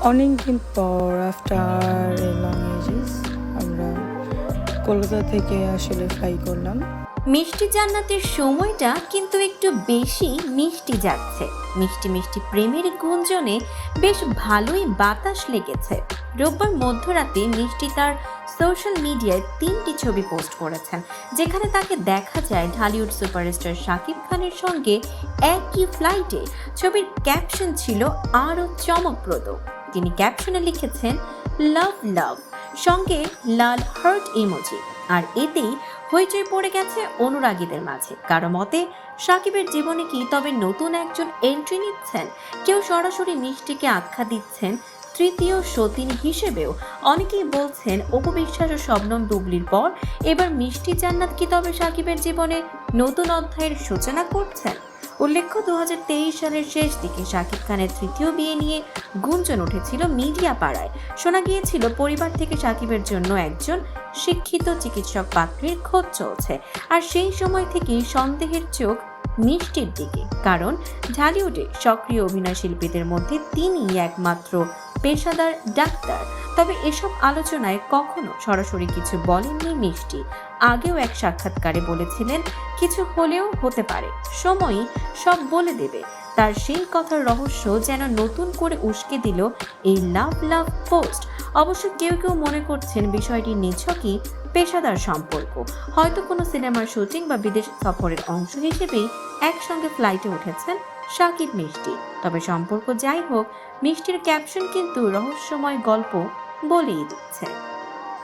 অনেকদিন পর after a long edges আমরা কলকাতা থেকে আসলে ফ্লাই করলাম। মিষ্টি জান্নাতের সময়টা কিন্তু একটু বেশি মিষ্টি যাচ্ছে। মিষ্টি মিষ্টি প্রেমের গুঞ্জনে বেশ ভালোই বাতাস লেগেছে। রোববার মধ্যরাতে মিষ্টি তার সোশ্যাল মিডিয়ায় 3টি ছবি পোস্ট করেছেন, যেখানে তাকে দেখা যায় ঢালিউড সুপারস্টার শাকিব খানের সঙ্গে একই ফ্লাইটে। ছবির ক্যাপশন ছিল আরও চমকপ্রদ। তিনি ক্যাপশনে লিখেছেন লাভ লাভ, সঙ্গে লাল হার্ট ইমোজি। আর এতেই হইচই পড়ে গেছে অনুরাগীদের মাঝে। কারো মতে সাকিবের জীবনে কি তবে নতুন একজন এন্ট্রি নিচ্ছেন? কেউ সরাসরি মিষ্টিকে আখ্যা দিচ্ছেন তৃতীয় সতীন হিসেবেও। অনেকেই বলছেন অপু বিশ্বাস ও শবনম বুবলির পর এবার মিষ্টি জান্নাত কি তবে সাকিবের জীবনে নতুন অধ্যায়ের সূচনা করছেন? উল্লেখ্য, 2023 সালের শেষ দিকে শাকিব খানের তৃতীয় বিয়ে নিয়ে গুঞ্জন উঠেছিল মিডিয়া পাড়ায়। শোনা গিয়েছিল পরিবার থেকে শাকিবের জন্য একজন শিক্ষিত চিকিৎসক পাত্রীর খোঁজ চলছে। আর সেই সময় থেকেই সন্দেহের চোখ মিষ্টির দিকে, কারণ ঢালিউডে সক্রিয় অভিনয় শিল্পীদের মধ্যে তিনিই একমাত্র পেশাদার ডাক্তার। তবে এসব আলোচনায় কখনো সরাসরি কিছু বলেননি মিষ্টি। আগেও এক সাক্ষাৎকারে বলেছিলেন কিছু হলেও হতে পারে, সময়ই সব বলে দেবে। তার সেই কথার রহস্য যেন নতুন করে উস্কে দিল এই লাভ লাভ পোস্ট। অবশ্য কেউ কেউ মনে করছেন বিষয়টি নিছকই পেশাদার সম্পর্ক, হয়তো কোনো সিনেমার শুটিং বা বিদেশ সফরের অংশ হিসেবেই একসঙ্গে ফ্লাইটে উঠেছেন শাকিব মিষ্টি। তবে সম্পর্ক যাই হোক, মিষ্টির ক্যাপশন কিন্তু রহস্যময় গল্প বলেই দিচ্ছে।